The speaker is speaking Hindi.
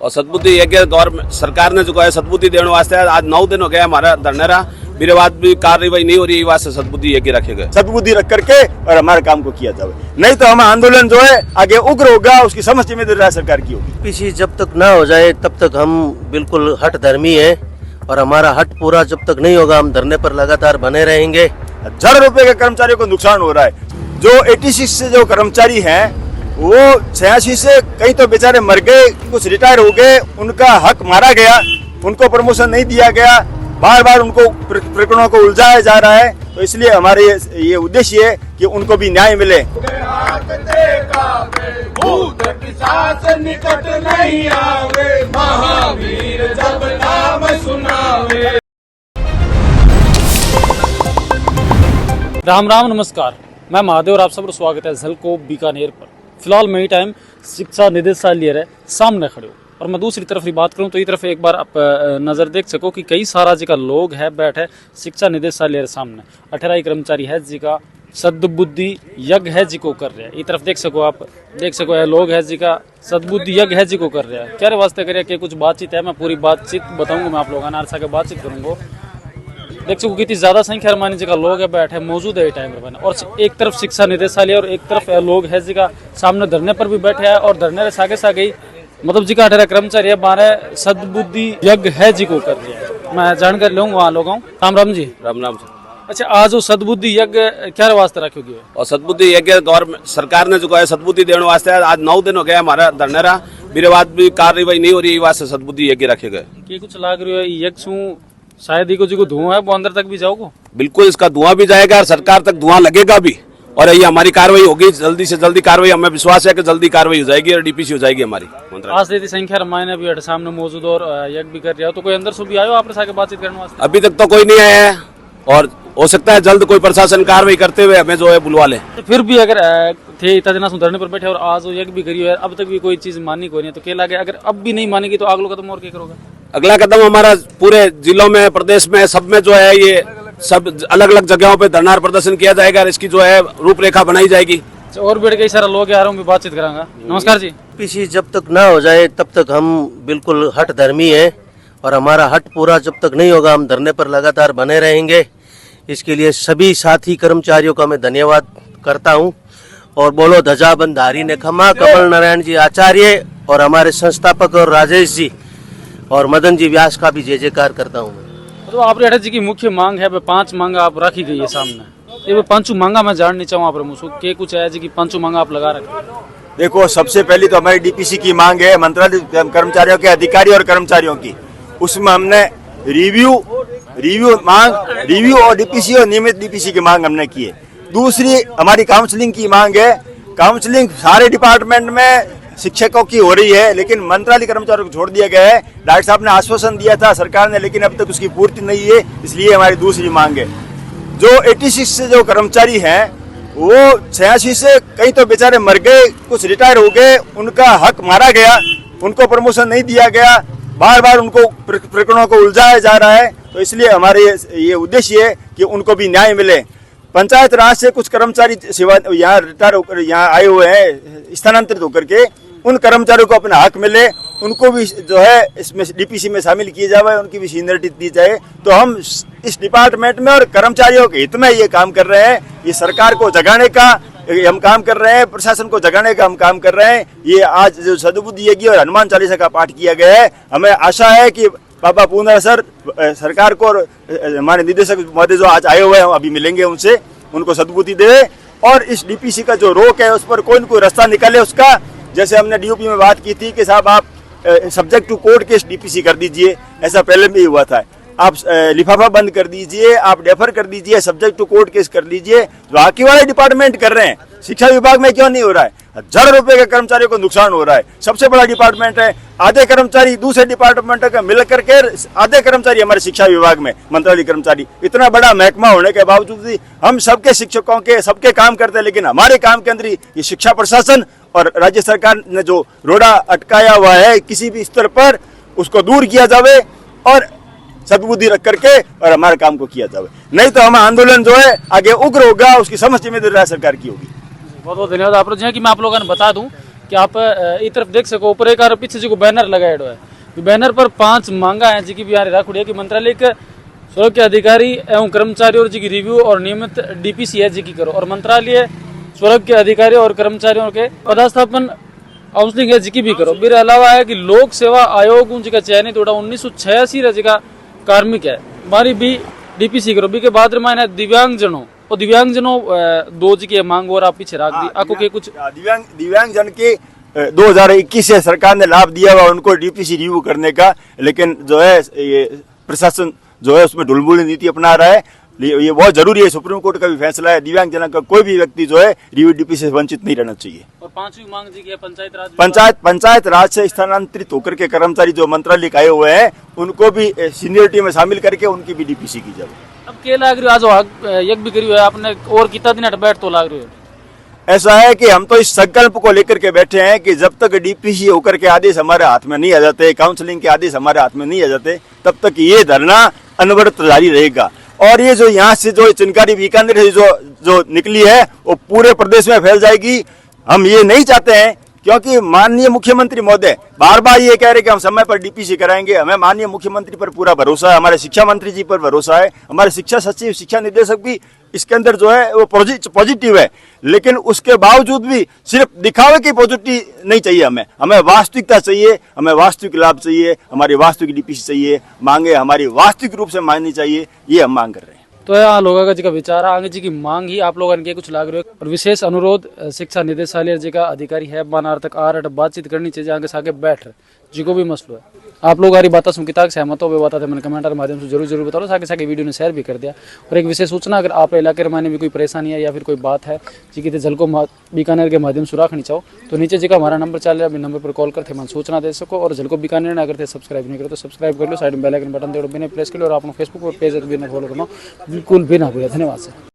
और सद्बुद्धि यज्ञ गवर्नमेंट सरकार ने जो है सद्बुद्धि देने वास्ते आज 9 दिन हो गया हमारा धरने रहा, मेरे बाद भी कार्रवाई नहीं हो रही, वास्ते सद्बुद्धि यज्ञ रखे गए। सद्बुद्धि रख करके और हमारे काम को किया जाए, नहीं तो हम आंदोलन जो है आगे उग्र होगा, उसकी समस्त जिम्मेदारी सरकार की होगी। पीछे जब तक ना हो जाए तब तक हम बिल्कुल हट धर्मी है और हमारा हट पूरा जब तक नहीं होगा हम धरने पर लगातार बने रहेंगे। हजारों रुपए के कर्मचारियों को नुकसान हो रहा है। जो 86 से जो कर्मचारी हैं वो 86 से कई तो बेचारे मर गए, कुछ रिटायर हो गए, उनका हक मारा गया, उनको प्रमोशन नहीं दिया गया, बार बार उनको प्रकरणों को उलझाया जा रहा है। तो इसलिए हमारे ये उद्देश्य है कि उनको भी न्याय मिले। भूत पिशाच निकट नहीं आवे, महावीर जब नाम सुनावे। राम राम नमस्कार, मैं महादेव और आप सबका स्वागत है झलको बीकानेर पर। फिलहाल मैं टाइम शिक्षा निदेशालय है सामने खड़े हो और मैं दूसरी तरफ की बात करूं तो ये तरफ एक बार आप नज़र देख सको कि कई सारा जी का लोग है बैठे शिक्षा निदेशालय सामने। 18 कर्मचारी है जी का सद्बुद्धि यज्ञ है जी को कर रहे हैं। ये तरफ देख सको, आप देख सको है लोग है जी का सद्बुद्धि यज्ञ है जी को कर रहे हैं। क्या वास्ते करे कि कुछ बातचीत है, मैं पूरी बातचीत बताऊंगा, मैं आप लोगों ने बातचीत करूंगा। देख सको कितनी ज्यादा संख्या मानी जी का लोग है बैठे मौजूद है टाइम पर, और एक तरफ शिक्षा निदेशालय और एक तरफ लोग है जी का सामने धरने पर भी बैठे हैं और धरने से आगे सागे मतलब जी का 18 कर्मचारी है 12 सद्बुद्धि यज्ञ है जी को कर रहे हैं। मैं जानकारी लूंगा वहाँ लोगों। राम राम जी। राम राम। अच्छा, आज वो सद्बुद्धि यज्ञ क्या वास्ते रखोगे? और सद्बुद्धि यज्ञ गवर्नमेंट सरकार ने जो है सद्बुद्धि देने वास्ते आज 9 दिन हो गया हमारा धरने रहा, मेरे बाद भी कार्रवाई नहीं हो रही, वास्ते सद्बुद्धि यज्ञ रखे गए। कि कुछ लाग रही है यज्ञ शायद ही को धुआं है वो अंदर तक भी जाओगे? बिल्कुल, इसका धुआं भी जाएगा और सरकार तक धुआं लगेगा भी, और ये हमारी कार्रवाई होगी, जल्दी से जल्दी कार्रवाई, हमें विश्वास है कि जल्दी कार्रवाई हो जाएगी और डीपीसी हो जाएगी हमारी। आज इतनी संख्या रमायने भी हट सामने मौजूद और यज्ञ भी कर रहा हो, तो कोई अंदर से भी आयो आपने साथ बातचीत करने वास्ते? अभी तक तो कोई नहीं आया है और हो सकता है जल्द कोई प्रशासन कार्रवाई करते हुए हमें जो है बुलवा ले। तो फिर भी अगर थे इतना दिन धरने पर बैठे और आज वो यज्ञ भी करी है, अब तक भी कोई चीज माननी कोई नहीं, तो क्या लगे अगर अब भी नहीं मानेगी तो अगला कदम और क्या करोगे? अगला कदम हमारा पूरे जिलों में, प्रदेश में, सब में जो है ये सब अलग अलग जगहों पे धरना प्रदर्शन किया जाएगा और इसकी जो है रूपरेखा बनाई जाएगी। और भी कई सारे लोग आ रहे हैं, बातचीत करांगा। नमस्कार जी। पीछे जब तक ना हो जाए तब तक हम बिल्कुल हट धर्मी है और हमारा हट पूरा जब तक नहीं होगा हम धरने पर लगातार बने रहेंगे। इसके लिए सभी साथी कर्मचारियों का मैं धन्यवाद करता हूं। और बोलो ध्वजा बंधारी ने खमा, कमल नारायण जी आचार्य और हमारे संस्थापक और राजेश जी और मदन जी व्यास का भी जय जयकार करता हूँ। तो आपरे अटल जी की मुख्य मांग है 5 मांगा आप रखी गई है सामने, ये 5 मांगा मैं जाननी चाहूँ आप मुझसे के कुछ है जी की 5 मांगा आप लगा रखे? देखो, सबसे पहली तो हमारी डीपीसी की मांग है, मंत्रालय कर्मचारियों के अधिकारी और कर्मचारियों की, उसमें हमने रिव्यू और डीपीसी और नियमित डीपीसी की मांग हमने की है। दूसरी हमारी काउंसलिंग की मांग है। काउंसलिंग सारे डिपार्टमेंट में शिक्षकों की हो रही है, लेकिन मंत्रालय कर्मचारियों को छोड़ दिया गया है। डॉक्टर साहब ने आश्वासन दिया था सरकार ने, लेकिन अब तक उसकी पूर्ति नहीं है, इसलिए हमारी दूसरी मांग है। जो 86 से जो कर्मचारी हैं वो 86 से कई तो बेचारे मर गए, कुछ रिटायर हो गए, उनका हक मारा गया, उनको प्रमोशन नहीं दिया गया, बार बार उनको प्रकरणों को उलझाया जा रहा है। तो इसलिए हमारे ये उद्देश्य है कि उनको भी न्याय मिले। पंचायत राज से कुछ कर्मचारी सेवा यहाँ रिटायर होकर यहाँ आए हुए हैं स्थानांतरित होकर के, उन कर्मचारियों को अपना हक मिले, उनको भी जो है इसमें डीपीसी में शामिल किए जाए, उनकी भी सीनियरिटी दी जाए। तो हम इस डिपार्टमेंट में और कर्मचारियों के हित में ये काम कर रहे हैं। ये सरकार को जगाने का हम काम कर रहे हैं, प्रशासन को जगाने का हम काम कर रहे हैं। ये आज जो सद्बुद्धि यज्ञ और हनुमान चालीसा का पाठ किया गया है, हमें आशा है कि बाबा पूर्णा सर सरकार को और हमारे निदेशक महोदय जो आज आए हुए हैं अभी मिलेंगे उनसे, उनको सद्बुद्धि दे और इस डीपीसी का जो रोक है उस पर कोई न कोई रास्ता निकाले उसका। जैसे हमने डीओपी में बात की थी कि साहब आप subject to court case DPC कर दीजिए, ऐसा पहले भी हुआ था। आप लिफाफा बंद कर दीजिए, आप डेफर कर दीजिए, सब्जेक्ट टू कोर्ट केस कर लीजिए। बाकी वाले डिपार्टमेंट कर रहे हैं, शिक्षा विभाग में क्यों नहीं हो रहा है? हजारों रुपए के कर्मचारियों को नुकसान हो रहा है। सबसे बड़ा डिपार्टमेंट है, आधे कर्मचारी दूसरे डिपार्टमेंट का मिलकर के, आधे कर्मचारी हमारे शिक्षा विभाग में, मंत्रालय कर्मचारी। इतना बड़ा महकमा होने के बावजूद भी हम सबके शिक्षकों के सबके काम करते हैं, लेकिन हमारे काम के अंदर ये शिक्षा प्रशासन और राज्य सरकार ने जो रोड़ा अटकाया हुआ है किसी भी स्तर पर, उसको दूर किया जावे और सद्बुद्धि रख करके और हमारे काम को किया जावे, नहीं तो हम आंदोलन जो है आगे उग्र होगा, उसकी समस्त जिम्मेदारी सरकार की होगी। बहुत बहुत धन्यवाद आप लोग। कि मैं आप लोगों ने बता दूं कि आप इस तरफ देख सको ऊपर एक पीछे जो बैनर लगाएडो है, बैनर पर 5 मांगा है जी की भी राखुड़ी है कि मंत्रालय के स्वयं के अधिकारी एवं कर्मचारियों जी की रिव्यू और नियमित डीपीसी है जी की करो, और मंत्रालय स्वयं के अधिकारियों और कर्मचारियों के पदस्थापन काउंसलिंग है जी की भी करो। मेरे अलावा है कि लोक सेवा आयोग जी का चयनित उड़ा 1986 जी का कार्मिक है हमारी भी डीपीसी करो। बी के बाद रमायन दिव्यांगजनों और दिव्यांगजनों 2 जी की मांग और आप पीछे रख दी आपको के कुछ दिव्यांग जन के 2021 से सरकार ने लाभ दिया हुआ उनको डीपीसी रिव्यू करने का, लेकिन जो है ये प्रशासन जो है उसमें ढुलमुली नीति अपना रहा है। ये बहुत जरूरी है, सुप्रीम कोर्ट का भी फैसला है, दिव्यांग जन का कोई भी व्यक्ति जो है रिव्यू डीपीसी से वंचित नहीं रहना चाहिए। और 5वीं मांग जी की है पंचायत राज से स्थानांतरित होकर के कर्मचारी जो मंत्रालय आए हुए हैं उनको भी सीनियरिटी में शामिल करके उनकी भी डीपीसी की जाए। अब के लाग रही आज यज्ञ भी करी है आपने और कितना दिन बैठ तो लाग रही है। ऐसा है कि हम तो इस संकल्प को लेकर के बैठे हैं कि जब तक डीपीसी होकर के आदेश हमारे हाथ में नहीं आ जाते, काउंसलिंग के आदेश हमारे हाथ में नहीं आ जाते, तब तक ये धरना अनवरत जारी रहेगा। और ये जो यहाँ से जो चिनकारी बीकानेर से जो निकली है वो पूरे प्रदेश में फैल जाएगी। हम ये नहीं चाहते हैं, क्योंकि माननीय मुख्यमंत्री महोदय बार बार ये कह रहे कि हम समय पर डीपीसी कराएंगे। हमें माननीय मुख्यमंत्री पर पूरा भरोसा है, हमारे शिक्षा मंत्री जी पर भरोसा है, हमारे शिक्षा सचिव शिक्षा निदेशक भी इसके अंदर जो है वो पॉजिटिव है। लेकिन उसके बावजूद भी सिर्फ दिखावे की पॉजिटिव नहीं चाहिए, हमें वास्तविकता चाहिए, हमें वास्तविक लाभ चाहिए, हमारी वास्तविक डीपीसी चाहिए, मांगे हमारी वास्तविक रूप से माननी चाहिए, ये हम मांग कर रहे हैं। तो यहाँ लोगों का जी का विचार आगे जी की मांग ही आप लोगों के कुछ लाग रहे हो। और विशेष अनुरोध शिक्षा निदेशालय जी का अधिकारी है मानार तक आ रहा बातचीत करनी चाहिए आगे सागे बैठ जी को भी मसलो है। आप लोग हमारी बात सुन किताब सहमत हो वे बात मैंने कमेंट के माध्यम से जरूर बताओ, सागे सागे वीडियो ने शेयर भी कर दिया। और एक विशेष सूचना, अगर आप इलाके में भी कोई परेशानी है या फिर कोई बात है जी की झलको बीकानेर के माध्यम से रखनी चाहो तो नीचे जी का हमारा नंबर चल रहा है, अभी नंबर पर कॉल करते मन सूचना दे सको। और झलको बीकानेर ने अगर सब्सक्राइब नहीं करो तो सब्सक्राइब कर लो, साइड में बेल आइकन बटन दे बिना प्रेस कर लो और अपना फेसबुक पर पेज बिना फॉलो करना बिल्कुल भी ना भूलिए। धन्यवाद सर।